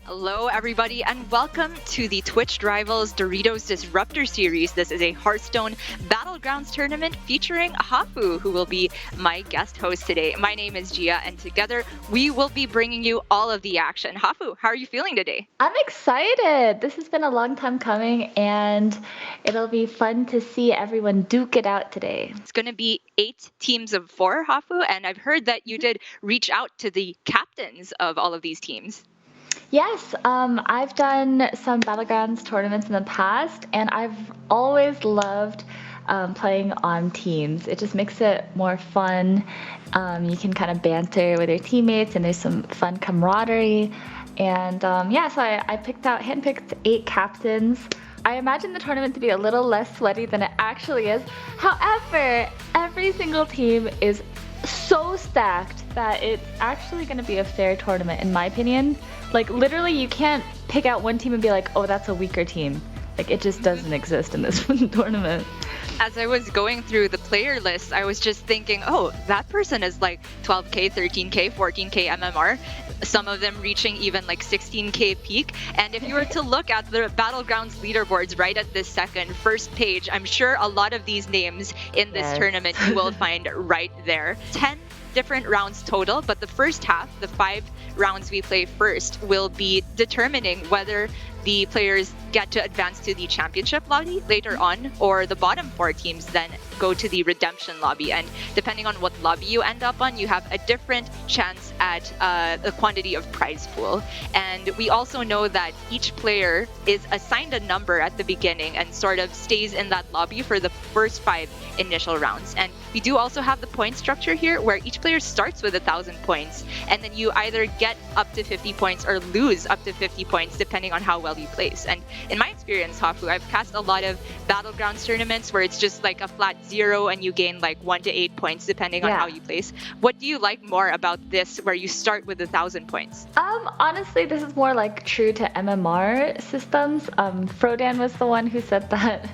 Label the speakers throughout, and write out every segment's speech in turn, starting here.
Speaker 1: Hello, everybody, and welcome to the Twitch Rivals Doritos Disruptor Series. This is a Hearthstone Battlegrounds tournament featuring Hafu, who will be my guest host today. My name is Gia, and together we will be bringing you all of the action. Hafu, how are you feeling today?
Speaker 2: I'm excited. This has been a long time coming, and it'll be fun to see everyone duke it out today.
Speaker 1: It's going to be 8 teams of 4, Hafu, and I've heard that you did reach out to the captains of all of these teams.
Speaker 2: Yes, I've done some Battlegrounds tournaments in the past, and I've always loved playing on teams. It just makes it more fun. You can kind of banter with your teammates, and there's some fun camaraderie. And so I handpicked 8 captains. I imagine the tournament to be a little less sweaty than it actually is. However, every single team is so stacked that it's actually going to be a fair tournament, in my opinion. Like, literally, you can't pick out one team and be like, oh, that's a weaker team. Like, it just doesn't exist in this tournament.
Speaker 1: As I was going through the player list, I was just thinking, oh, that person is like 12k, 13k, 14k MMR. Some of them reaching even like 16k peak. And if you were to look at the Battlegrounds leaderboards right at this second, first page, I'm sure a lot of these names in this tournament you will find right there. 10 different rounds total, but the first half, the 5 rounds we play first, will be determining whether the players get to advance to the championship lobby later on, or the bottom 4 teams then go to the redemption lobby. And depending on what lobby you end up on, you have a different chance at the quantity of prize pool. And we also know that each player is assigned a number at the beginning and sort of stays in that lobby for the first 5 initial rounds. And we do also have the point structure here, where each player starts with 1,000 points, and then you either get up to 50 points or lose up to 50 points depending on how well you place. And in my experience, Hafu, I've cast a lot of Battlegrounds tournaments where it's just like a flat 0 and you gain like 1 to 8 points depending on how you place. What do you like more about this, where you start with 1,000 points?
Speaker 2: Honestly, this is more like true to MMR systems. Frodan was the one who said that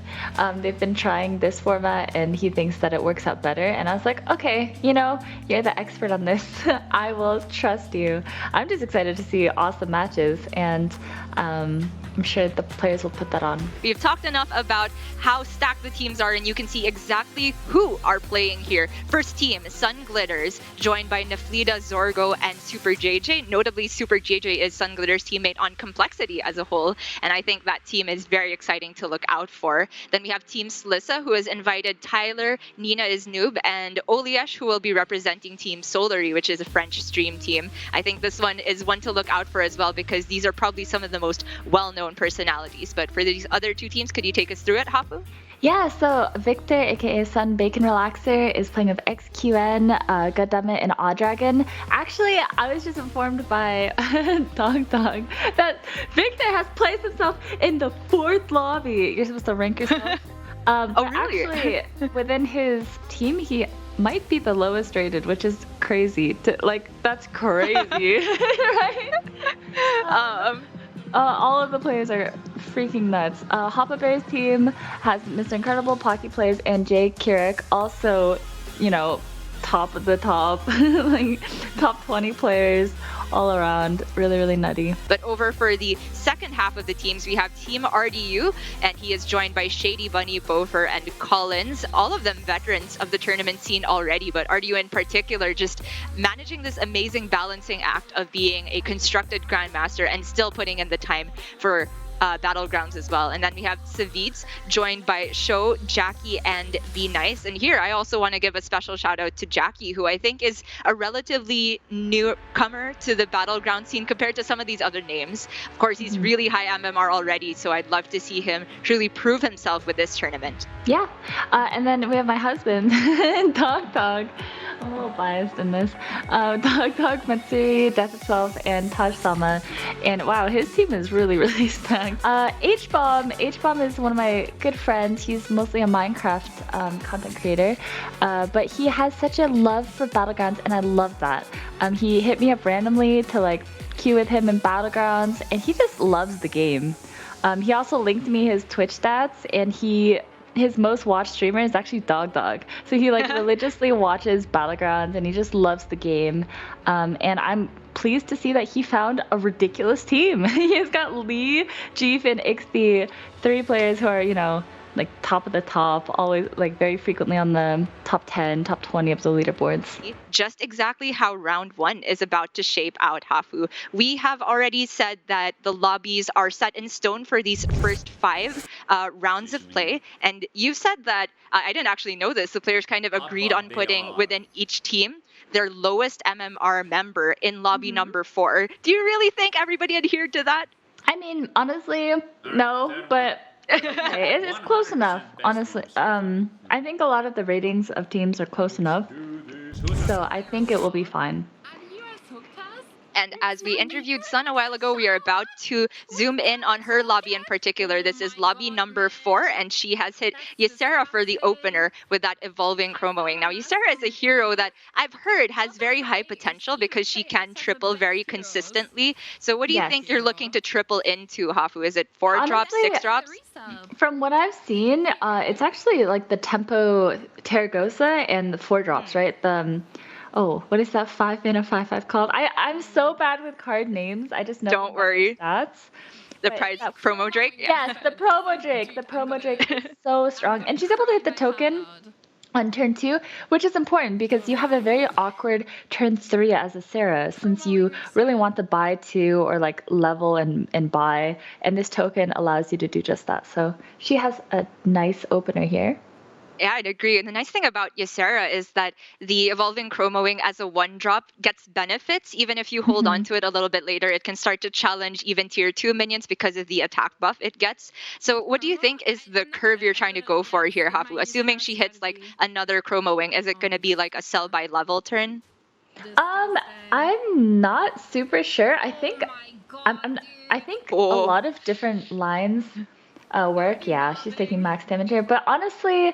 Speaker 2: they've been trying this format and he thinks that it works out better. And I was like, okay, you're the expert on this. I will trust you. I'm just excited to see awesome matches, and I'm sure the players will put that on.
Speaker 1: We've talked enough about how stacked the teams are, and you can see exactly who are playing here. First team, Sunglitters, joined by Naflida, Zorgo, and Super JJ. Notably, Super JJ is Sunglitters' teammate on Complexity as a whole, and I think that team is very exciting to look out for. Then we have Team Slissa, who has invited Tyler, Ninaisnoob, and Oliesh, who will be representing Team Solary, which is a French stream team. I think this one is one to look out for as well, because these are probably some of the most well-known personalities. But for these other 2 teams, could you take us through it, Hafu?
Speaker 2: Yeah, so Victor, aka SunBaconRelaxer, is playing with XQN, Goddammit, and Awdragon. Actually, I was just informed by Dog that Victor has placed himself in the 4th lobby. You're supposed to rank yourself.
Speaker 1: Oh, really?
Speaker 2: Actually, within his team, he might be the lowest rated, which is crazy. That's crazy, right? All of the players are freaking nuts. HapaBear's team has Mr. Incredible, Pocky Plays, and Jay Kirik, also, top of the top, like top 20 players all around. Really, really nutty.
Speaker 1: But over for the second half of the teams, we have Team RDU, and he is joined by Shady Bunny, Bofer, and Collins. All of them veterans of the tournament scene already, but RDU in particular just managing this amazing balancing act of being a constructed Grandmaster and still putting in the time for Battlegrounds as well. And then we have Savjz, joined by Sho, Jackie, and Be Nice. And here I also want to give a special shout out to Jackie, who I think is a relatively newcomer to the Battleground scene compared to some of these other names. Of course, he's really high MMR already, so I'd love to see him truly prove himself with this tournament.
Speaker 2: Yeah, and then we have my husband, Dog. I'm a little biased in this. Dog, Matsuri, Death Itself, and Tajsama. And wow, his team is really, really stacked. H-Bomb is one of my good friends. He's mostly a Minecraft content creator, but he has such a love for Battlegrounds, and I love that. He hit me up randomly to queue with him in Battlegrounds, and he just loves the game. He also linked me his Twitch stats, and his most watched streamer is actually Dog. So he religiously watches Battlegrounds, and he just loves the game. And I'm pleased to see that he found a ridiculous team. He has got Lee, Jeef, and Ixty, 3 players who are, like top of the top, always like very frequently on the top 10, top 20 of the leaderboards.
Speaker 1: Just exactly how round 1 is about to shape out, Hafu. We have already said that the lobbies are set in stone for these first 5 rounds of play, and you've said that, I didn't actually know this, the players kind of agreed on putting within each team their lowest MMR member in lobby number 4. Do you really think everybody adhered to that?
Speaker 2: I mean, honestly, no, but okay, it's close enough, honestly. I think a lot of the ratings of teams are close enough, so I think it will be fine.
Speaker 1: And as we interviewed Sun a while ago, we are about to zoom in on her lobby in particular. This is lobby number 4, and she has hit Ysera for the opener with that evolving chromoing. Now, Ysera is a hero that I've heard has very high potential because she can triple very consistently. So what do you think you're looking to triple into, Hafu? Is it 4 drops, 6 drops?
Speaker 2: From what I've seen, it's actually like the tempo Terragosa and the 4 drops, right? What is that 5-mana 5/5 called? I'm so bad with card names. I just know.
Speaker 1: Don't worry.
Speaker 2: Stats.
Speaker 1: The prize promo Drake?
Speaker 2: Yeah. Yes, the promo Drake. The promo Drake is so strong. And she's able to hit the token on turn 2, which is important because you have a very awkward turn 3 as a Sarah, since you really want to buy 2 or like level and buy, and this token allows you to do just that. So she has a nice opener here.
Speaker 1: Yeah, I'd agree. And the nice thing about Ysera is that the evolving chromoing as a 1-drop gets benefits. Even if you hold on to it a little bit later, it can start to challenge even tier 2 minions because of the attack buff it gets. So what do you think is the curve you're trying to go for here, Hafu? Assuming she hits like another chromoing, is it going to be like a sell by level turn?
Speaker 2: I'm not super sure. I think I think a lot of different lines work. Yeah, she's taking max damage here. But honestly,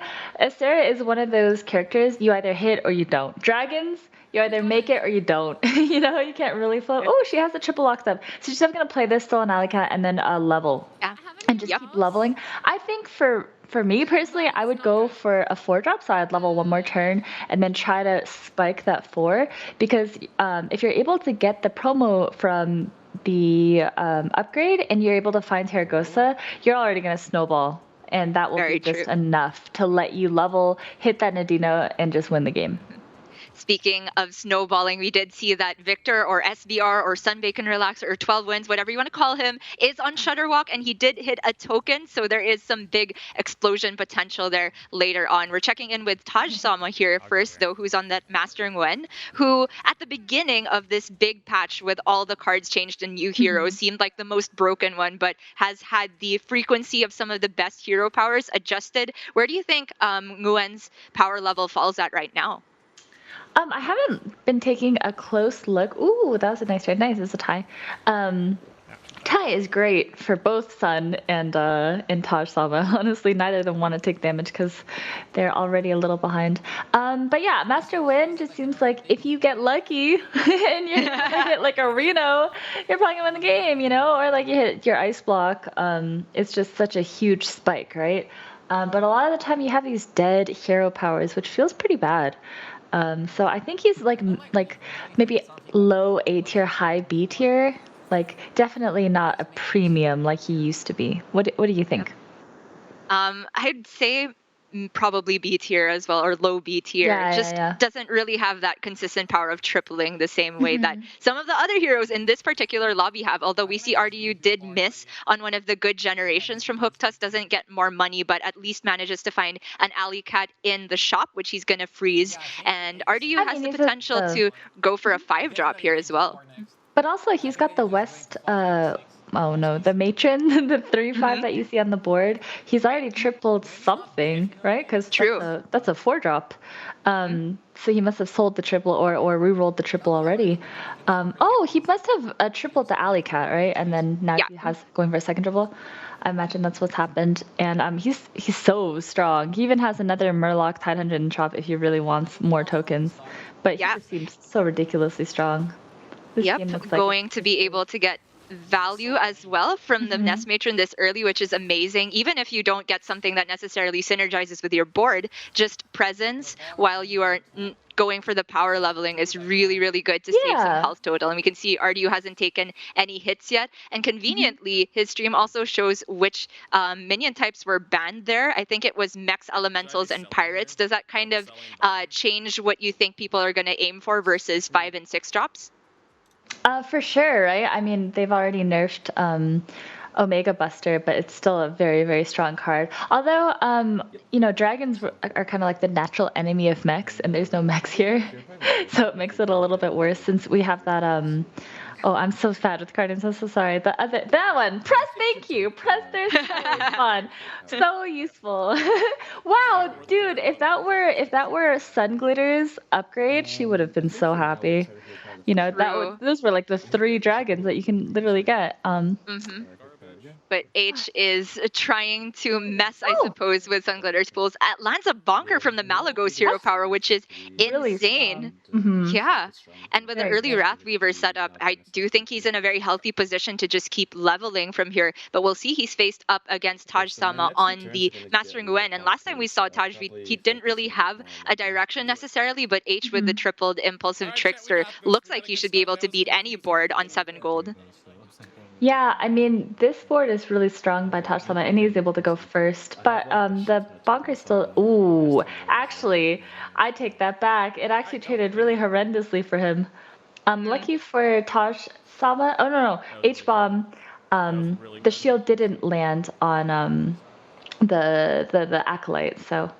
Speaker 2: Sarah is one of those characters you either hit or you don't. Dragons, you either make it or you don't. You can't really float. Oh, she has the triple locked up. So she's going to play this still on Alleycat and then level.
Speaker 1: Yeah.
Speaker 2: And just keep leveling. I think for me personally, I would go for a 4-drop, so I'd level 1 more turn and then try to spike that 4. Because if you're able to get the promo from the upgrade and you're able to find Terragosa, you're already going to snowball, and that will be just enough to let you level, hit that Nadino, and just win the game.
Speaker 1: Speaking of snowballing, we did see that Victor or SBR or SunBaconRelaxer or 12 Wins, whatever you want to call him, is on Shutterwalk, and he did hit a token, so there is some big explosion potential there later on. We're checking in with Tajsama here first, though, who's on that Mastering Wen, who at the beginning of this big patch with all the cards changed and new heroes seemed like the most broken one, but has had the frequency of some of the best hero powers adjusted. Where do you think Nguyen's power level falls at right now?
Speaker 2: I haven't been taking a close look. Ooh, that was a nice trade. Nice, it's a tie. Tai is great for both Sun and Tajsama. Honestly, neither of them want to take damage because they're already a little behind. But yeah, Master Win just seems like if you get lucky and you hit like a Reno, you're probably gonna win the game, or like you hit your ice block. It's just such a huge spike, right? But a lot of the time you have these dead hero powers, which feels pretty bad. So I think he's like maybe low A tier, high B tier. Like definitely not a premium like he used to be. What do you think?
Speaker 1: I'd say probably B tier as well, or low B tier. Doesn't really have that consistent power of tripling the same way that some of the other heroes in this particular lobby have. Although we see RDU did miss on one of the good generations from Hooktusk, doesn't get more money, but at least manages to find an Alleycat in the shop, which he's going to freeze. And RDU has the potential to go for a 5-drop here as well.
Speaker 2: But also he's got the West, the matron, the 3/5 that you see on the board. He's already tripled something, right? Because that's a 4-drop. So he must have sold the triple or re-rolled the triple already. He must have tripled the Alleycat, right? And then now he has going for a second triple. I imagine that's what's happened. And he's so strong. He even has another Murloc Tide 100 in shop if he really wants more tokens. But he just seems so ridiculously strong.
Speaker 1: Going to be able to get value as well from the
Speaker 2: Mhm.
Speaker 1: Nest Matron this early, which is amazing. Even if you don't get something that necessarily synergizes with your board, just presence while you are going for the power leveling is really, really good to save some
Speaker 2: Yeah.
Speaker 1: health total. And we can see RDU hasn't taken any hits yet. And
Speaker 2: Mhm.
Speaker 1: conveniently, his stream also shows which minion types were banned there. I think it was mechs, elementals, and pirates. Does that kind of change what you think people are going to aim for versus 5 and 6 drops?
Speaker 2: For sure, right? I mean, they've already nerfed Omega Buster, but it's still a very, very strong card. Although, dragons are kind of like the natural enemy of mechs, and there's no mechs here, so it makes it a little bit worse since we have that. Oh, I'm so bad with card names. I'm so sorry. That one. Press. Thank you. Press. There's fun. So useful. Wow, dude. If that were Sunglitters upgrade, she would have been so happy.
Speaker 1: True.
Speaker 2: Those were like the 3 dragons that you can literally get.
Speaker 1: Mm-hmm. But H is trying to mess, I
Speaker 2: Oh,
Speaker 1: suppose, with Sunglitter's pools. Lands a bonker from the Malagos hero
Speaker 2: that's
Speaker 1: power, which is
Speaker 2: really
Speaker 1: insane.
Speaker 2: strong. Mm-hmm.
Speaker 1: Yeah. And with the
Speaker 2: Very
Speaker 1: early
Speaker 2: good.
Speaker 1: Wrathweaver setup, I do think he's in a very healthy position to just keep leveling from here. But we'll see he's faced up against Tajsama on the Mastering Wen. And last time we saw Taj, he didn't really have a direction necessarily, but H with the
Speaker 2: Mhm.
Speaker 1: tripled Impulsive Trickster looks like he should be able to beat any board on 7 gold.
Speaker 2: Yeah, I mean, this board is really strong by Tajsama, and he's able to go first. But the bonker still. Ooh, actually, I take that back. It actually traded really horrendously for him. Lucky for Tajsama. Oh no, H bomb. The shield didn't land on the acolyte, so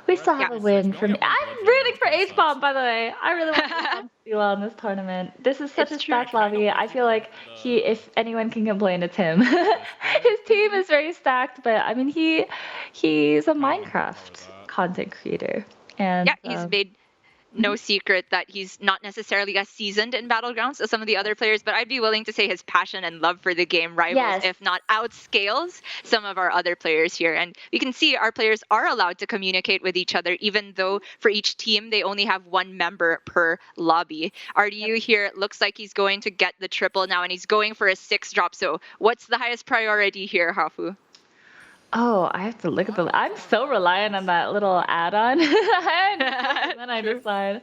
Speaker 2: we still have
Speaker 1: Yeah.
Speaker 2: a win for me. I'm rooting for H-Bomb, by the way. I really want H-Bomb to do well in this tournament. This is such
Speaker 1: It's
Speaker 2: a
Speaker 1: true.
Speaker 2: stacked lobby. I feel like if anyone can complain, it's him. His team is very stacked, but I mean, he's a Minecraft content creator, and
Speaker 1: Yeah, he's made no secret that he's not necessarily as seasoned in Battlegrounds as some of the other players, but I'd be willing to say his passion and love for the game rivals,
Speaker 2: yes,
Speaker 1: if not outscales, some of our other players here. And we can see our players are allowed to communicate with each other, even though for each team they only have 1 member per lobby. RDU here looks like he's going to get the triple now, and he's going for a 6 drop. So what's the highest priority here, Hafu?
Speaker 2: Oh, I have to look at the. I'm so reliant on that little add-on. And then I
Speaker 1: True.
Speaker 2: decide.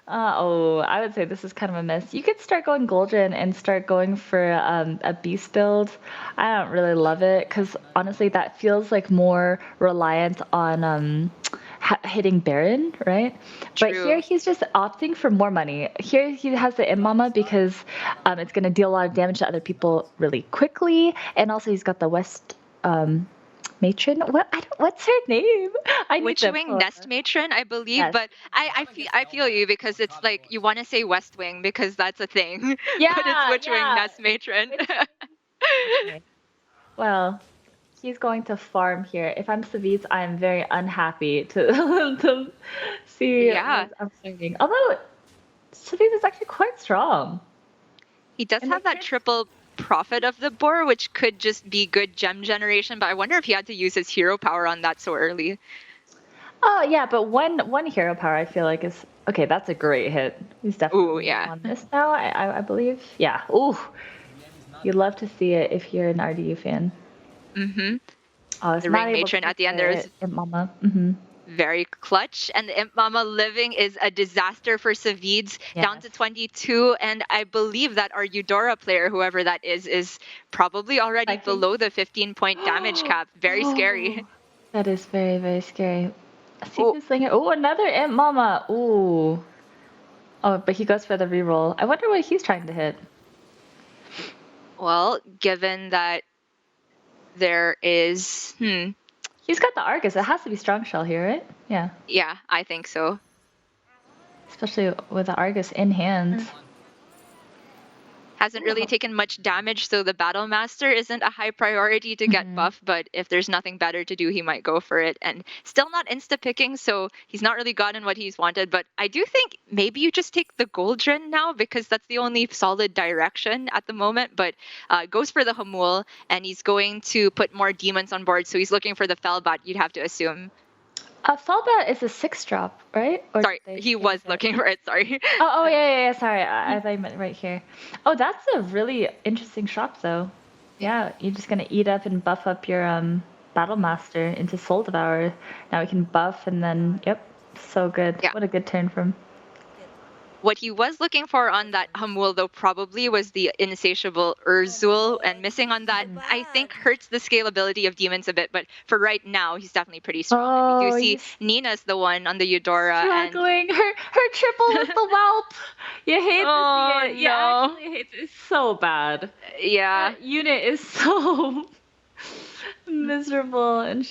Speaker 2: I would say this is kind of a miss. You could start going Golden and start going for a beast build. I don't really love it because honestly, that feels like more reliant on hitting Baron, right? But
Speaker 1: True.
Speaker 2: here he's just opting for more money. Here he has the Imp Mama because it's going to deal a lot of damage to other people really quickly, and also he's got the West. Matron? What's her name? I need to
Speaker 1: Witchwing
Speaker 2: pull
Speaker 1: Nest Matron, I believe,
Speaker 2: Yes.
Speaker 1: but I feel you because it's like you want to say West Wing because that's a thing, but it's
Speaker 2: Yeah,
Speaker 1: Witchwing
Speaker 2: yeah.
Speaker 1: Nest Matron.
Speaker 2: Okay. Well, he's going to farm here. If I'm Savjz, I am very unhappy to to see
Speaker 1: Yeah,
Speaker 2: what's upstanding. Although Savjz is actually quite strong.
Speaker 1: he does
Speaker 2: And
Speaker 1: have
Speaker 2: like
Speaker 1: that triple profit of the boar, which could just be good gem generation. But I wonder if he had to use his hero power on that so early.
Speaker 2: oh yeah, but one hero power I feel like is okay. That's a great hit. He's
Speaker 1: Ooh,
Speaker 2: definitely
Speaker 1: yeah.
Speaker 2: on this now. I believe. Yeah. Ooh, you'd love to see it if you're an RDU fan.
Speaker 1: Mm-hmm.
Speaker 2: Oh, it's
Speaker 1: The
Speaker 2: not
Speaker 1: ring
Speaker 2: able to
Speaker 1: matron
Speaker 2: get
Speaker 1: at the end there
Speaker 2: the
Speaker 1: is
Speaker 2: Imp Mama. Mm-hmm.
Speaker 1: very clutch, and the Imp Mama living is a disaster for Savjz, down
Speaker 2: Yes.
Speaker 1: to 22, and I believe that our Eudora player, whoever that is probably already
Speaker 2: Spiking.
Speaker 1: below the 15-point damage cap. Very scary.
Speaker 2: Oh, that is very, very scary. See
Speaker 1: Oh,
Speaker 2: this thing here. Oh, another Imp Mama. Ooh. Oh, but he goes for the reroll. I wonder what he's trying to hit.
Speaker 1: well, given that there is,
Speaker 2: He's got the Argus. It has to be Strong Shell here, right? Yeah.
Speaker 1: yeah, I think so.
Speaker 2: Especially with the Argus in hand.
Speaker 1: Hasn't really taken much damage, so the Battle Master isn't a high priority to get buff, but if there's nothing better to do, he might go for it. And still not insta-picking, so he's not really gotten what he's wanted, but I do think maybe you just take the Goldren now, because that's the only solid direction at the moment, but goes for the Hamul, and he's going to put more demons on board, so he's looking for the Fellbat, you'd have to assume.
Speaker 2: Fallbat is a 6-drop, right? Or
Speaker 1: Sorry,
Speaker 2: did they
Speaker 1: he
Speaker 2: change
Speaker 1: was
Speaker 2: it?
Speaker 1: looking for it. Sorry.
Speaker 2: Yeah. Sorry, I thought you meant right here. Oh, that's a really interesting shop, though. Yeah, you're just gonna eat up and buff up your Battle Master into Soul Devourer. Now we can buff and then, yep, so good.
Speaker 1: Yeah.
Speaker 2: What a good turn from.
Speaker 1: What he was looking for on that Hamul, though, probably was the insatiable Urzul, and missing on that, I think, hurts the scalability of demons a bit. But for right now, he's definitely pretty strong. And we do see
Speaker 2: He's
Speaker 1: Nina's the one on the Eudora.
Speaker 2: struggling. Her triple with the whelp. You hate
Speaker 1: Oh,
Speaker 2: to see it. You
Speaker 1: no.
Speaker 2: actually hate it. It's so bad.
Speaker 1: Yeah.
Speaker 2: That unit is so miserable, and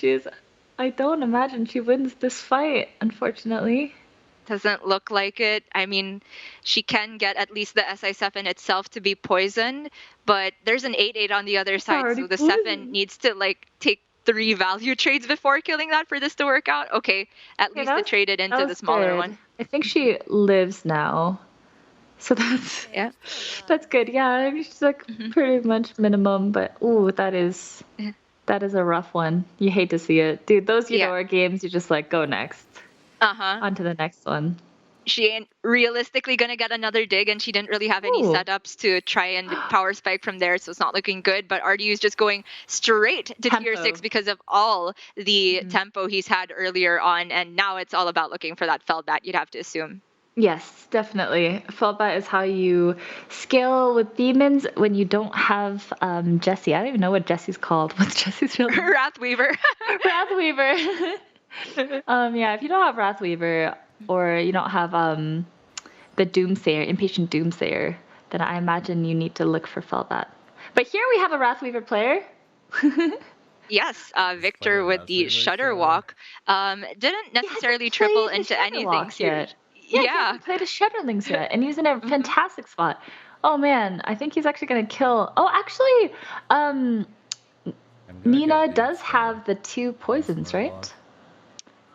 Speaker 2: I don't imagine she wins this fight, unfortunately.
Speaker 1: Doesn't look like it. I mean, she can get at least the SI7 itself to be poisoned, but there's an 8/8 on the other side,
Speaker 2: already
Speaker 1: so the 7
Speaker 2: poisoned.
Speaker 1: needs to like take 3 value trades before killing that for this to work out. Okay, at
Speaker 2: Okay,
Speaker 1: least it traded into the smaller
Speaker 2: good.
Speaker 1: one.
Speaker 2: I think she lives now, so that's
Speaker 1: Yeah.
Speaker 2: that's good. Yeah, I mean, she's like pretty much minimum, but ooh, that is a rough one. You hate to see it, dude. Those
Speaker 1: Yeah.
Speaker 2: Eudora games, you just like go next. On to the next one.
Speaker 1: She ain't realistically gonna get another dig, and she didn't really have any
Speaker 2: Ooh.
Speaker 1: setups to try and power spike from there, so it's not looking good. But RDU is just going straight to tier
Speaker 2: Tempo.
Speaker 1: 6 because of all the tempo he's had earlier on, and now it's all about looking for that Feldbat, you'd have to assume.
Speaker 2: Yes, definitely. Feldbat is how you scale with demons when you don't have Jessie. I don't even know what Jessie's called. What's Jessie's real name?
Speaker 1: Wrathweaver.
Speaker 2: Wrathweaver. Yeah, if you don't have Wrathweaver or you don't have the Doomsayer, Impatient Doomsayer, then I imagine you need to look for Feldbat. But here we have a Wrathweaver player.
Speaker 1: Yes, Victor with the Shutter Walk didn't necessarily triple into anything here.
Speaker 2: Yeah, he hasn't played a Shutterlings yet, and he's in a fantastic spot. Oh man, I think he's actually gonna kill. Oh, actually, Nina does have the 2 poisons, right?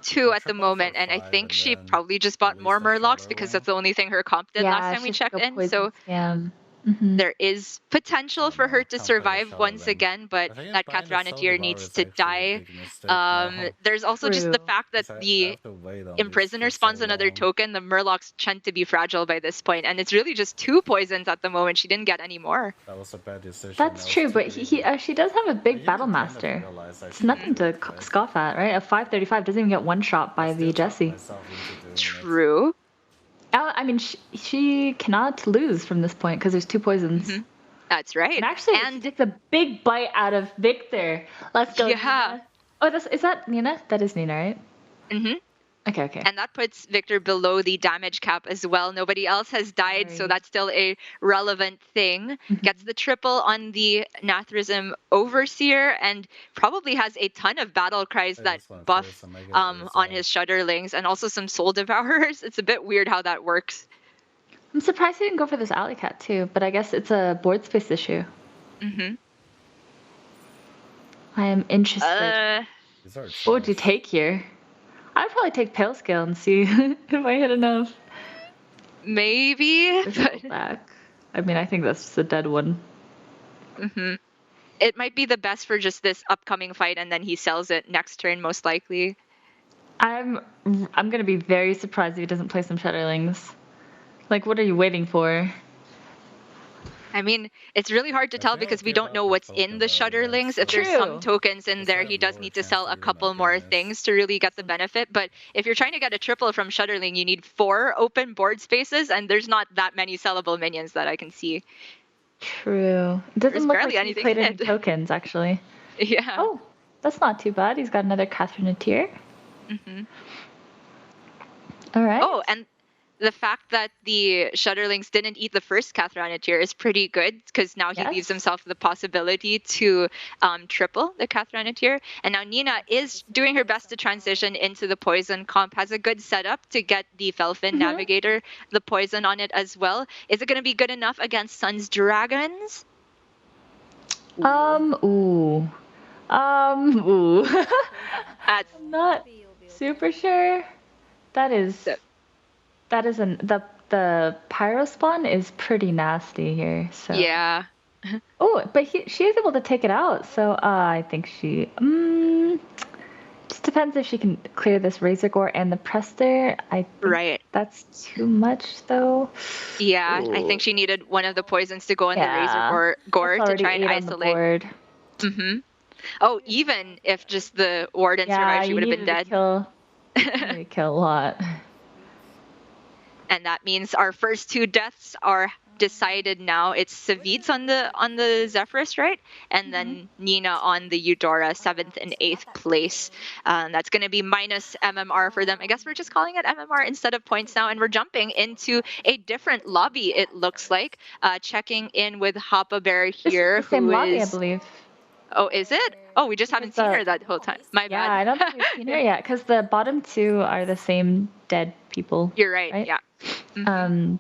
Speaker 1: 2 at the moment, and I think she probably just bought more Murlocs because that's the only thing her comp did last time we checked in. So there is potential for her to survive once again, but that Cathranatier needs to die. There's also just the fact that the Imprisoner spawns another token. The Murlocs tend to be fragile by this point, and it's really just 2 poisons at the moment. She didn't get any more.
Speaker 3: That was a bad decision.
Speaker 2: That's true, but she does have a big Battle Master. It's nothing to scoff at, right? A 535 doesn't even get one shot by the Jessie.
Speaker 1: True.
Speaker 2: I mean, she cannot lose from this point because there's 2 poisons.
Speaker 1: That's right.
Speaker 2: And actually, she takes a big bite out of Victor. Let's go.
Speaker 1: Yeah.
Speaker 2: Nina. Oh, is that Nina? That is Nina, right? Okay.
Speaker 1: And that puts Victor below the damage cap as well. Nobody else has died, so that's still a relevant thing. Gets the triple on the Nathrism Overseer, and probably has a ton of battle cries that buff on his Shudderlings, and also some Soul Devourers. It's a bit weird how that works.
Speaker 2: I'm surprised he didn't go for this Alley Cat too, but I guess it's a board space issue. I am interested. What would you take here? I'd probably take Pale Scale and see if I hit enough.
Speaker 1: Maybe.
Speaker 2: Back. I mean, I think that's just a dead one.
Speaker 1: It might be the best for just this upcoming fight, and then he sells it next turn, most likely.
Speaker 2: I'm gonna be very surprised if he doesn't play some Shutterlings. Like, what are you waiting for?
Speaker 1: I mean, it's really hard to tell because we don't know what's in the Shutterlings. If there's some tokens in there, he does need to sell a couple more things to really get the benefit. But if you're trying to get a triple from Shutterling, you need 4 open board spaces, and there's not that many sellable minions that I can see.
Speaker 2: True. It doesn't look like he played any tokens, actually.
Speaker 1: Yeah.
Speaker 2: Oh, that's not too bad. He's got another Cathranatier. All right.
Speaker 1: Oh, and the fact that the Shutterlings didn't eat the first Cathranatier is pretty good, because now he leaves himself the possibility to triple the Cathranatier. And now Nina is doing her best to transition into the poison comp, has a good setup to get the Felfin Navigator, the poison on it as well. Is it going to be good enough against Sun's Dragons?
Speaker 2: Ooh. I'm not super sure. The pyro spawn is pretty nasty here. So
Speaker 1: yeah.
Speaker 2: Oh, but she is able to take it out. So I think she just just depends if she can clear this Razor Gore and the Prester. I think
Speaker 1: Right.
Speaker 2: that's too much, though.
Speaker 1: Yeah, I
Speaker 2: Ooh.
Speaker 1: think she needed one of the poisons to go in the Razor
Speaker 2: Yeah.
Speaker 1: Gore
Speaker 2: That's
Speaker 1: to
Speaker 2: already
Speaker 1: try and
Speaker 2: 8 on the
Speaker 1: isolate.
Speaker 2: board.
Speaker 1: Mm-hmm. Oh, even if just the Warden
Speaker 2: Yeah,
Speaker 1: survived, she
Speaker 2: you
Speaker 1: would have been
Speaker 2: needed to
Speaker 1: dead.
Speaker 2: kill a lot.
Speaker 1: And that means our first 2 deaths are decided now. It's Savjz on the Zephyrus, right? And then Nina on the Eudora, 7th and 8th place. That's going to be minus MMR for them. I guess we're just calling it MMR instead of points now. And we're jumping into a different lobby, it looks like. Checking in with HapaBear here,
Speaker 2: It's the same
Speaker 1: who
Speaker 2: lobby,
Speaker 1: is...
Speaker 2: I believe.
Speaker 1: Oh, is it? Oh, we just haven't seen her that whole time. My bad.
Speaker 2: Yeah, I don't think we've seen her yet, because the bottom 2 are the same dead people.
Speaker 1: You're right. Yeah. Mm-hmm.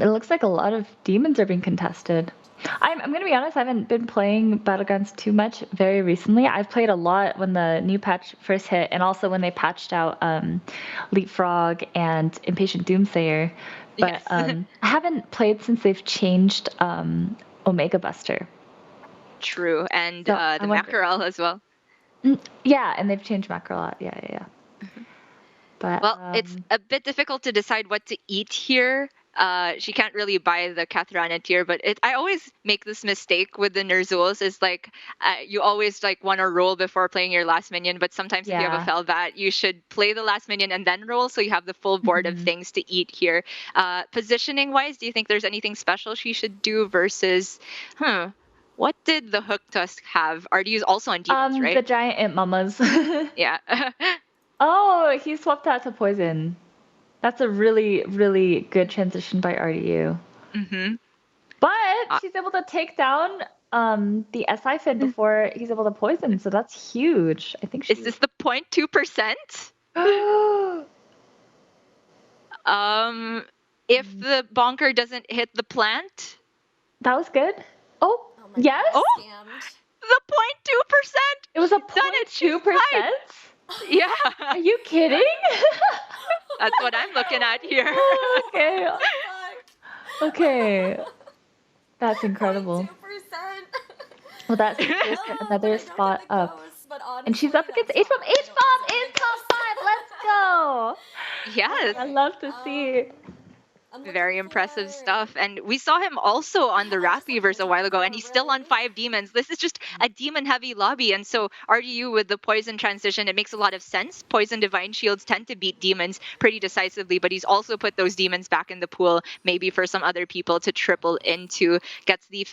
Speaker 2: It looks like a lot of demons are being contested. I'm going to be honest, I haven't been playing Battlegrounds too much very recently. I've played a lot when the new patch first hit, and also when they patched out Leapfrog and Impatient Doomsayer. But
Speaker 1: Yes.
Speaker 2: I haven't played since they've changed Omega Buster.
Speaker 1: True, and
Speaker 2: So,
Speaker 1: the mackerel as well.
Speaker 2: Yeah, and they've changed mackerel a lot. Yeah. But,
Speaker 1: well, it's a bit difficult to decide what to eat here. She can't really buy the Kathrana tier, but I always make this mistake with the Ner'zhuls. Is like you always like want to roll before playing your last minion, but sometimes if you have a Felbat, you should play the last minion and then roll, so you have the full board of things to eat here. Positioning wise, do you think there's anything special she should do versus? What did the Hook Tusk have? RDU's also on demons, right?
Speaker 2: The giant imp mamas.
Speaker 1: Yeah.
Speaker 2: Oh, he swapped out to poison. That's a really, really good transition by RDU.
Speaker 1: Mm-hmm.
Speaker 2: But she's able to take down the SI Fin before he's able to poison, so that's huge. I think.
Speaker 1: Is this the 0.2%? If the bonker doesn't hit the plant.
Speaker 2: That was good. Oh yes.
Speaker 1: God. Oh, the 0.2%.
Speaker 2: It was a 0.2%.
Speaker 1: Yeah.
Speaker 2: Are you kidding?
Speaker 1: That's what I'm looking at here.
Speaker 2: Okay. Okay. That's incredible. 2%. Well, that's another spot up. And she's up against H-Bomb. H-Bomb is top 5. Let's go.
Speaker 1: Yes.
Speaker 2: I love to see.
Speaker 1: Very impressive stuff. And we saw him also on the Wrath Weavers a while ago, and he's still on 5 demons. This is just a demon-heavy lobby, and so RDU with the poison transition, it makes a lot of sense. Poison Divine Shields tend to beat demons pretty decisively, but he's also put those demons back in the pool, maybe for some other people to triple into. Gets the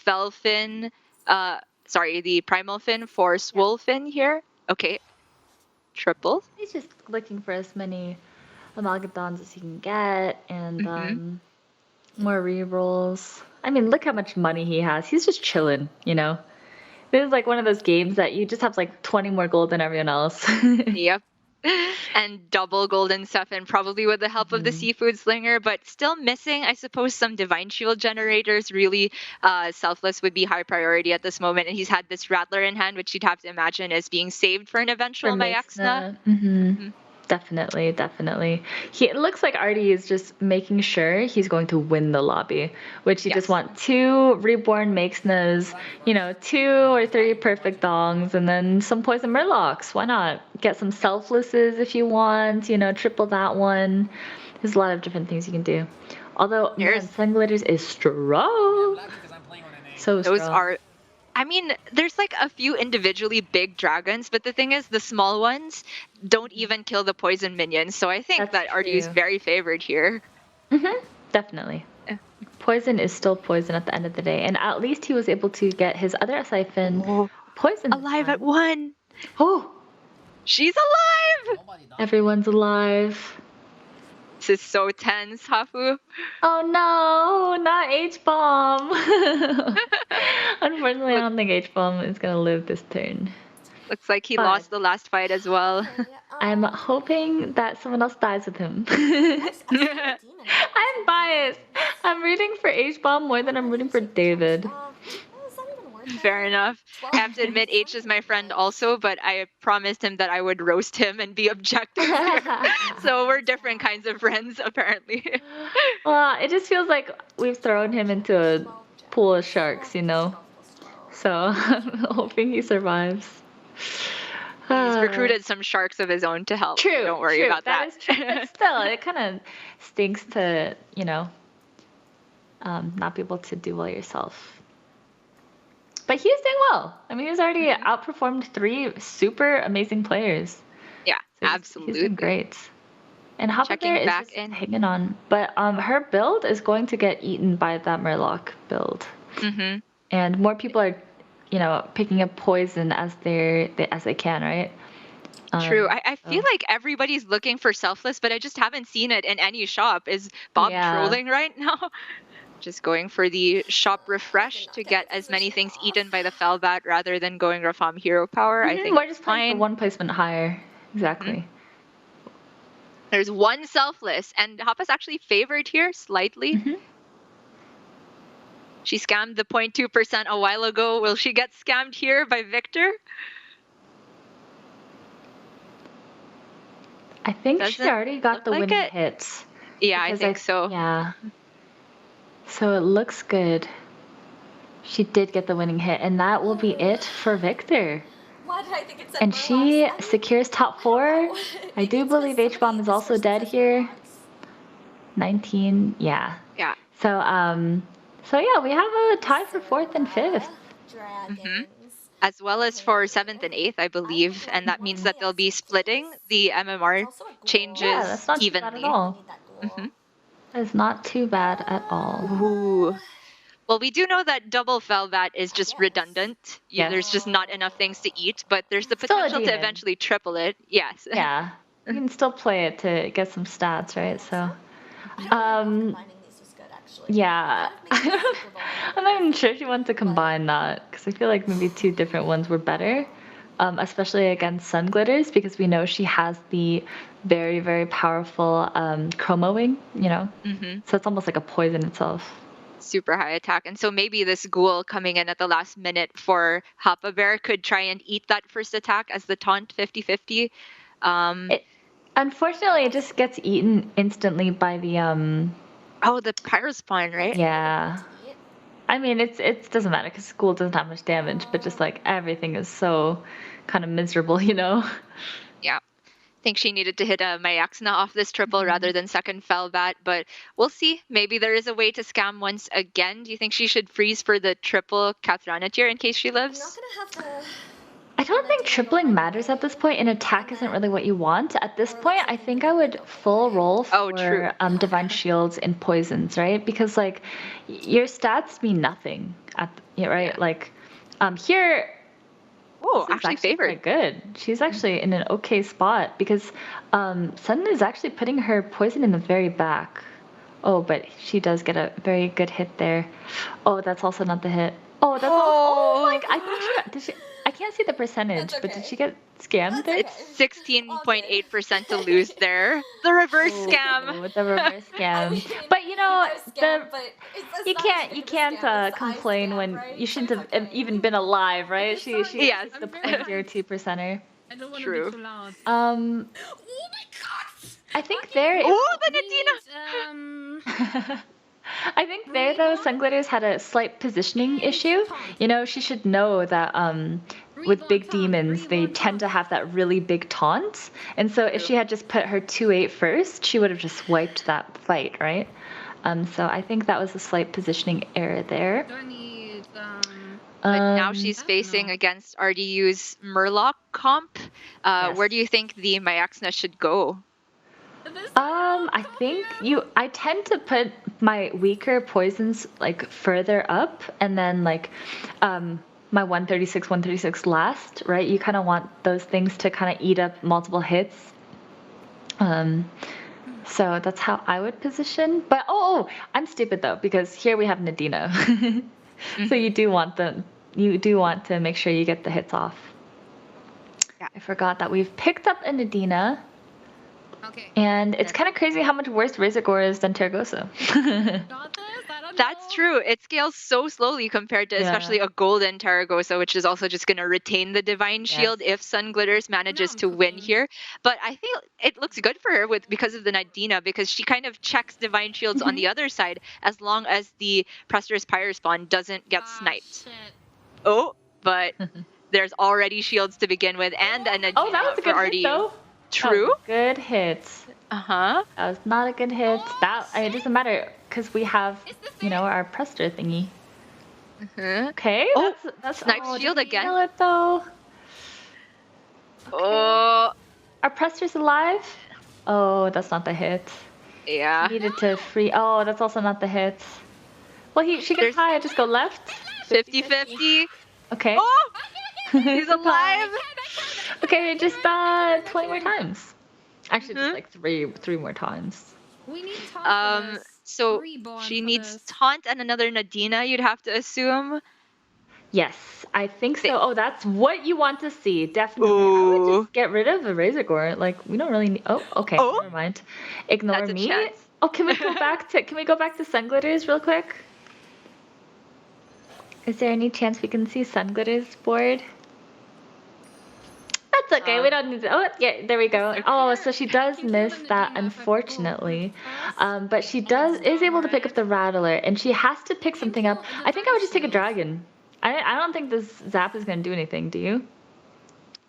Speaker 1: the Primal Fin for Swolfin here. Okay. Triple.
Speaker 2: He's just looking for as many Amalgadons as he can get, and more rerolls. I mean, look how much money he has. He's just chilling, you know? This is like one of those games that you just have like 20 more gold than everyone else.
Speaker 1: Yep. And double golden stuff, and probably with the help of the Seafood Slinger, but still missing, I suppose, some Divine Shield generators. Really, Selfless would be high priority at this moment, and he's had this Rattler in hand, which you'd have to imagine is being saved for an eventual Myexna.
Speaker 2: Definitely. It looks like Artie is just making sure he's going to win the lobby, which you just want 2 reborn Myexnas, 2 or 3 perfect dongs, and then some poison Murlocs. Why not? Get some selflesses if you want, triple that one. There's a lot of different things you can do. Although, Sunglitters is strong. So strong.
Speaker 1: Those are... I mean, there's like a few individually big dragons, but the thing is, the small ones don't even kill the poison minions. So I think that RDU is very favored here.
Speaker 2: Definitely. Poison is still poison at the end of the day. And at least he was able to get his other siphon poison.
Speaker 1: Alive at 1.
Speaker 2: Oh,
Speaker 1: she's alive.
Speaker 2: Everyone's alive.
Speaker 1: This is so tense, Hafu.
Speaker 2: Oh no, not H-Bomb. Unfortunately, I don't think H-Bomb is going to live this turn.
Speaker 1: Looks like he lost the last fight as well.
Speaker 2: I'm hoping that someone else dies with him. I'm biased. I'm rooting for H-Bomb more than I'm rooting for David.
Speaker 1: Fair enough. I have to admit, H is my friend also, but I promised him that I would roast him and be objective here. So we're different kinds of friends, apparently.
Speaker 2: Well, it just feels like we've thrown him into a pool of sharks, So I'm hoping he survives.
Speaker 1: He's recruited some sharks of his own to help.
Speaker 2: True.
Speaker 1: Don't worry
Speaker 2: true.
Speaker 1: about that.
Speaker 2: That is true. But still, it kind of stinks to, not be able to do well yourself. But he is doing well. I mean, he's already outperformed 3 super amazing players.
Speaker 1: Yeah,
Speaker 2: So
Speaker 1: absolutely.
Speaker 2: He's doing great. And
Speaker 1: Checking
Speaker 2: HapaBear is
Speaker 1: back
Speaker 2: just
Speaker 1: in.
Speaker 2: hanging on. But her build is going to get eaten by that Murloc build.
Speaker 1: Mm-hmm.
Speaker 2: And more people are, picking up poison as they can, right?
Speaker 1: True. I feel like everybody's looking for Selfless, but I just haven't seen it in any shop. Is Bob trolling right now? Just going for the shop refresh to get as many things eaten by the Felbat rather than going Rafam hero power. I think
Speaker 2: we're just playing
Speaker 1: fine.
Speaker 2: for 1 placement higher. Exactly.
Speaker 1: There's 1 Selfless, and Hapa's actually favored here slightly. She scammed the 0.2% a while ago. Will she get scammed here by Victor?
Speaker 2: I think she already got the winning hits.
Speaker 1: Yeah, I think so.
Speaker 2: Yeah. So it looks good. She did get the winning hit, and that will be it for Victor.
Speaker 3: Why did I think it said
Speaker 2: And she
Speaker 3: Murlocs?
Speaker 2: secures top 4. I do believe H-Bomb is also dead here. 19, yeah.
Speaker 1: Yeah.
Speaker 2: So yeah, we have a tie for 4th and 5th.
Speaker 1: As well as for 7th and 8th, I believe, and that means that they'll be splitting the MMR changes
Speaker 2: Yeah, that's not
Speaker 1: evenly.
Speaker 2: too bad at all. That is not too bad at all.
Speaker 1: Ooh. Well, we do know that double Felbat is just redundant.
Speaker 2: Yes.
Speaker 1: There's just not enough things to eat, but there's the
Speaker 2: Still a
Speaker 1: potential to
Speaker 2: demon.
Speaker 1: eventually triple it. Yes.
Speaker 2: Yeah. You can still play it to get some stats, right? So, yeah. I'm not even sure if you want to combine that, because I feel like maybe 2 different ones were better, especially against Sunglitters, because we know she has the very, very powerful Chromo Wing, So it's almost like a poison itself.
Speaker 1: Super high attack. And so maybe this ghoul coming in at the last minute for HapaBear could try and eat that first attack as the taunt 50-50.
Speaker 2: Unfortunately, it just gets eaten instantly by the
Speaker 1: Oh, the Pyrospine, right?
Speaker 2: Yeah. I mean, it doesn't matter because school doesn't have much damage, but just like everything is so kind of miserable,
Speaker 1: Yeah. I think she needed to hit a Ninaisnoob off this triple rather than second Felbat, but we'll see. Maybe there is a way to scam once again. Do you think she should freeze for the triple Kathrana tier in case she lives?
Speaker 3: I'm not gonna have to...
Speaker 2: I don't think tripling matters at this point, and attack isn't really what you want. At this point, I think I would full roll for Divine Shields and Poisons, right? Because, like, your stats mean nothing, right? Like, here...
Speaker 1: Oh, actually favored.
Speaker 2: Good. She's actually in an okay spot because Sun is actually putting her poison in the very back. Oh, but she does get a very good hit there. Oh, that's also not the hit. Oh, that's also... Oh, like, I think did she... I can't see the percentage, but did she get scammed there?
Speaker 1: It's 16.8% to lose there. The reverse scam.
Speaker 2: The reverse scam. But you can't complain when you shouldn't have even been alive, right? She
Speaker 1: yes.
Speaker 2: The 0.02%er.
Speaker 1: True.
Speaker 3: Oh my god!
Speaker 2: I think there.
Speaker 1: Oh, the Nadina.
Speaker 2: I think there, though, Sunglitters had a slight positioning issue. She should know that with big demons, they tend to have that really big taunt. And so if she had just put her 2-8 first, she would have just wiped that fight, right? So I think that was a slight positioning error there.
Speaker 1: But now she's facing against RDU's Murloc comp.
Speaker 2: Yes.
Speaker 1: Where do you think the Ninaisnoob should go?
Speaker 2: I think I tend to put my weaker poisons like further up, and then like my 136 last, right? You kind of want those things to kind of eat up multiple hits. So that's how I would position. But I'm stupid though, because here we have Nadina. So you do want to make sure you get the hits off. Yeah. I forgot that we've picked up a Nadina.
Speaker 3: Okay.
Speaker 2: And it's kind of crazy how much worse Razorgore is than Terragosa.
Speaker 1: That's true. It scales so slowly compared to especially a golden Terragosa, which is also just going to retain the Divine Shield if Sunglitters manages to win here. But I think it looks good for her because of the Nadina, because she kind of checks Divine Shields on the other side as long as the Prester's Pyre spawn doesn't get sniped.
Speaker 3: Shit.
Speaker 1: Oh, but There's already shields to begin with, and a Nadina
Speaker 2: Oh, that was a
Speaker 1: for
Speaker 2: good hit
Speaker 1: RDU.
Speaker 2: though.
Speaker 1: True.
Speaker 2: That was a good hit.
Speaker 1: Uh-huh.
Speaker 2: That was not a good hit. It doesn't matter because we have, our Prester thingy. Okay,
Speaker 1: Oh,
Speaker 2: that's
Speaker 1: snipe
Speaker 2: oh,
Speaker 1: shield
Speaker 2: did he
Speaker 1: again.
Speaker 2: nail it though? Okay.
Speaker 1: Oh,
Speaker 2: Are Prester's alive? Oh, that's not the hit.
Speaker 1: yeah.
Speaker 2: He needed to free. Oh, that's also not the hit. Well, she can
Speaker 1: There's-
Speaker 2: try. Just go left.
Speaker 1: 50-50.
Speaker 2: Okay.
Speaker 1: Oh, he's alive.
Speaker 2: Okay, just 20 more times. Actually, just like three more times.
Speaker 3: We need taunt for this.
Speaker 1: So
Speaker 3: Reborn
Speaker 1: she
Speaker 3: for
Speaker 1: needs
Speaker 3: this.
Speaker 1: taunt and another Nadina, you'd have to assume.
Speaker 2: Yes, I think so. Oh, that's what you want to see. Definitely. I would
Speaker 1: Ooh.
Speaker 2: just get rid of the Razor Gore. Like, we don't really need. Oh, okay.
Speaker 1: Oh.
Speaker 2: Never mind. Ignore
Speaker 1: That's a
Speaker 2: me.
Speaker 1: chance.
Speaker 2: Oh, can we go back to Sunglitters real quick? Is there any chance we can see Sunglitters board? That's okay. We don't need to. Oh, yeah, there we go. Oh, so she does miss that, unfortunately. But she is able to pick up the Rattler, and she has to pick something up. I think I would just take a dragon. I don't think this zap is going to do anything, do you?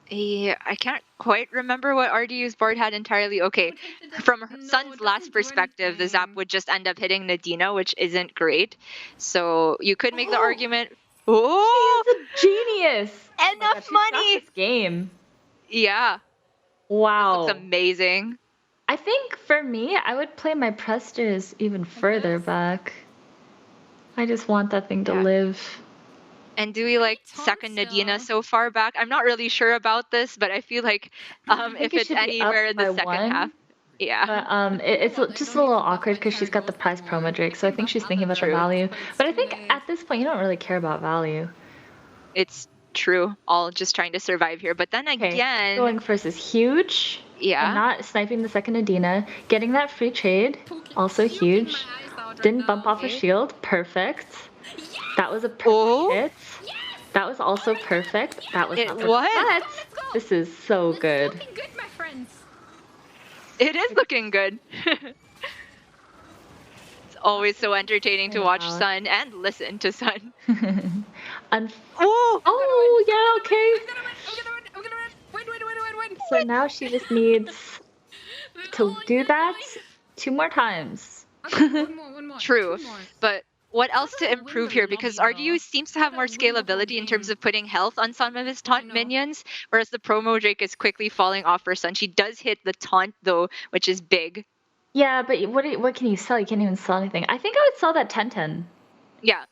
Speaker 1: Yeah, I can't quite remember what RDU's board had entirely. Okay, from Sun's last perspective, the zap would just end up hitting Nadina, which isn't great. So you could make the argument. Oh,
Speaker 2: She's a genius.
Speaker 1: enough
Speaker 2: Oh my God,
Speaker 1: money.
Speaker 2: this game.
Speaker 1: Yeah,
Speaker 2: Wow.
Speaker 1: looks amazing.
Speaker 2: I think for me, I would play my Presters even further back. I just want that thing to live.
Speaker 1: And do we like second Nadina so far back? I'm not really sure about this, but I feel like if it's anywhere in the second half. Yeah.
Speaker 2: But it's just a little awkward because she's got the prize promo Drake, so I think she's thinking about the value. But I think at this point, you don't really care about value.
Speaker 1: It's true. All just trying to survive here. But then again...
Speaker 2: Going first is huge.
Speaker 1: Yeah.
Speaker 2: And not sniping the second Nadina. Getting that free trade, also huge. Didn't bump off a shield. Perfect. That was a perfect hit. That was also perfect. That was not perfect. But this is so good.
Speaker 3: It's looking good, my friends.
Speaker 1: It is looking good. It's always so entertaining to watch Sun and listen to Sun.
Speaker 2: Oh, yeah, okay.
Speaker 3: I'm gonna win.
Speaker 2: So now she just needs to do that 2 more times.
Speaker 3: Okay, one more.
Speaker 1: True,
Speaker 3: 2 more.
Speaker 1: but what else to
Speaker 3: gonna
Speaker 1: improve
Speaker 3: win
Speaker 1: here?
Speaker 3: the
Speaker 1: Because
Speaker 3: lobby,
Speaker 1: RDU
Speaker 3: though.
Speaker 1: seems to have more
Speaker 3: Who's gonna win the whole
Speaker 1: scalability in terms
Speaker 3: game?
Speaker 1: of putting health on some of his taunt
Speaker 3: know.
Speaker 1: minions, whereas the promo Drake is quickly falling off for Sun. She does hit the taunt though, which is big.
Speaker 2: Yeah, but what can you sell? You can't even sell anything. I think I would sell that 10-10.
Speaker 1: Yeah,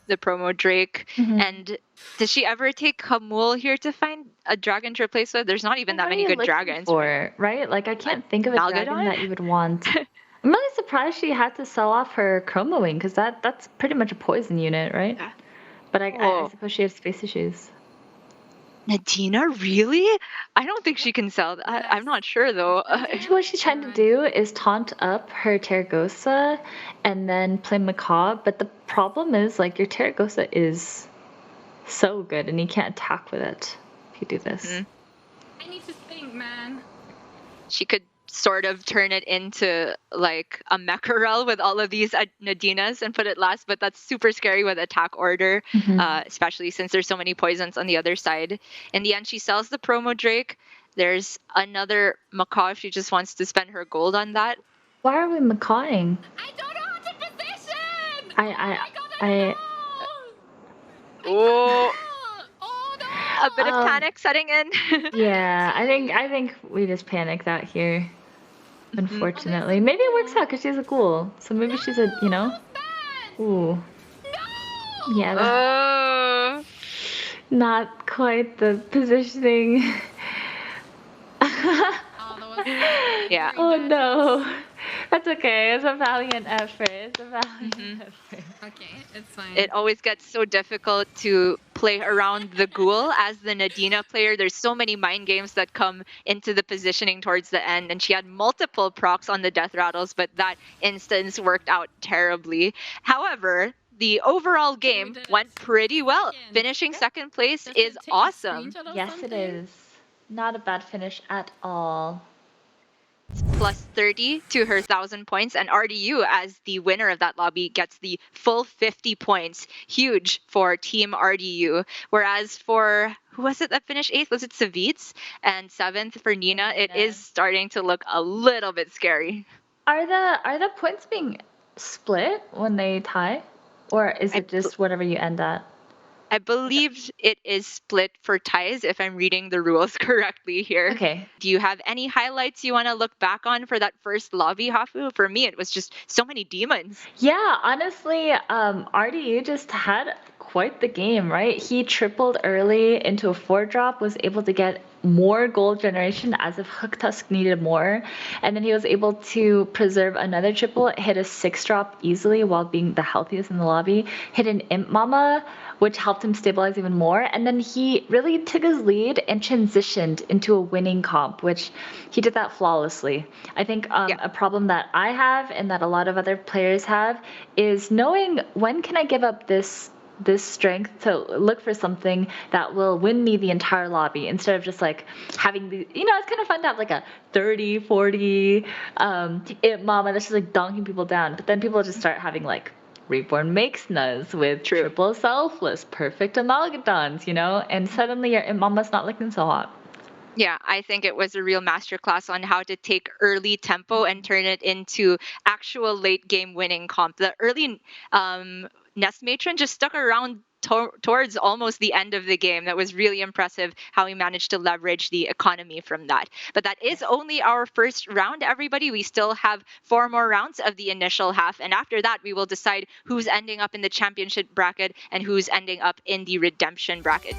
Speaker 1: the promo Drake.
Speaker 2: Mhm.
Speaker 1: And does she ever take Hamul here to find a dragon to replace with? There's not even that
Speaker 2: What are
Speaker 1: many
Speaker 2: you
Speaker 1: good
Speaker 2: looking
Speaker 1: dragons.
Speaker 2: for, right? Like I can't think of a dragon
Speaker 1: Malgadon?
Speaker 2: that you would want. I'm really surprised she had to sell off her Chroma Wing because that's pretty much a poison unit, right?
Speaker 1: Yeah.
Speaker 2: But I
Speaker 1: Oh.
Speaker 2: suppose she has space issues.
Speaker 1: Nadina, really? I don't think she can sell that. I'm not sure though.
Speaker 2: Actually, what she's trying to do is taunt up her Terragosa and then play Macabre. But the problem is, like, your Terragosa is so good and you can't attack with it if you do this.
Speaker 1: Mhm.
Speaker 3: I need to think, man.
Speaker 1: She could sort of turn it into like a Mecharel with all of these Nadinas and put it last, but that's super scary with attack order, especially since there's so many poisons on the other side. In the end, she sells the promo Drake. There's another Macaw if she just wants to spend her gold on that.
Speaker 2: Why are we macawing?
Speaker 3: I don't know how to position.
Speaker 2: I-
Speaker 3: Oh my God, I
Speaker 2: I-
Speaker 3: know.
Speaker 1: Oh,
Speaker 3: Oh no.
Speaker 1: a bit of panic setting in.
Speaker 2: Yeah, I think we just panicked out here. Unfortunately, maybe it works out because she's a ghoul. So maybe she's a, ooh,
Speaker 3: No.
Speaker 2: yeah, that's
Speaker 1: Oh,
Speaker 2: not quite the positioning.
Speaker 3: Oh, that was
Speaker 1: yeah.
Speaker 2: Oh no, that's okay. It's a valiant effort. It's a valiant effort.
Speaker 3: Okay, it's fine.
Speaker 1: It always gets so difficult to play around the ghoul as the Nadina player. There's so many mind games that come into the positioning towards the end, and she had multiple procs on the death rattles, but that instance worked out terribly. However, the overall game went pretty well. Finishing second place
Speaker 3: Does it
Speaker 1: is
Speaker 3: take a
Speaker 1: awesome.
Speaker 3: screenshot of
Speaker 2: Yes, it
Speaker 3: something?
Speaker 2: is. Not a bad finish at all.
Speaker 1: Plus 30 to her 1,000 points, and RDU as the winner of that lobby gets the full 50 points. Huge for Team RDU. Whereas for who was it that finished 8th? Was it Savjz? And 7th for Nina. It
Speaker 2: Nina.
Speaker 1: is starting to look a little bit scary.
Speaker 2: Are the points being split when they tie? Or is
Speaker 1: I
Speaker 2: it just whatever you end at?
Speaker 1: I believe it is split for ties, if I'm reading the rules correctly here.
Speaker 2: Okay.
Speaker 1: Do you have any highlights you want to look back on for that first lobby, Hafu? For me, it was just so many demons.
Speaker 2: Yeah, honestly, RDU just had quite the game, right? He tripled early into a 4-drop, was able to get more gold generation as if Hook Tusk needed more. And then he was able to preserve another triple, hit a 6-drop easily while being the healthiest in the lobby, hit an Imp Mama, which helped him stabilize even more. And then he really took his lead and transitioned into a winning comp, which he did that flawlessly. I think a problem that I have and that a lot of other players have is knowing when can I give up this strength to look for something that will win me the entire lobby instead of just like having the, it's kind of fun to have like a 30, 40 Imp Mama that's just like donking people down. But then people just start having like Reborn Makes-Nuz with triple selfless, perfect amalgadons, and suddenly your Imp Mama's not looking so hot.
Speaker 1: Yeah, I think it was a real masterclass on how to take early tempo and turn it into actual late game winning comp. The early Nest Matron just stuck around towards almost the end of the game. That was really impressive how he managed to leverage the economy from that. But that is only our first round, everybody. We still have 4 more rounds of the initial half. And after that, we will decide who's ending up in the championship bracket and who's ending up in the redemption bracket.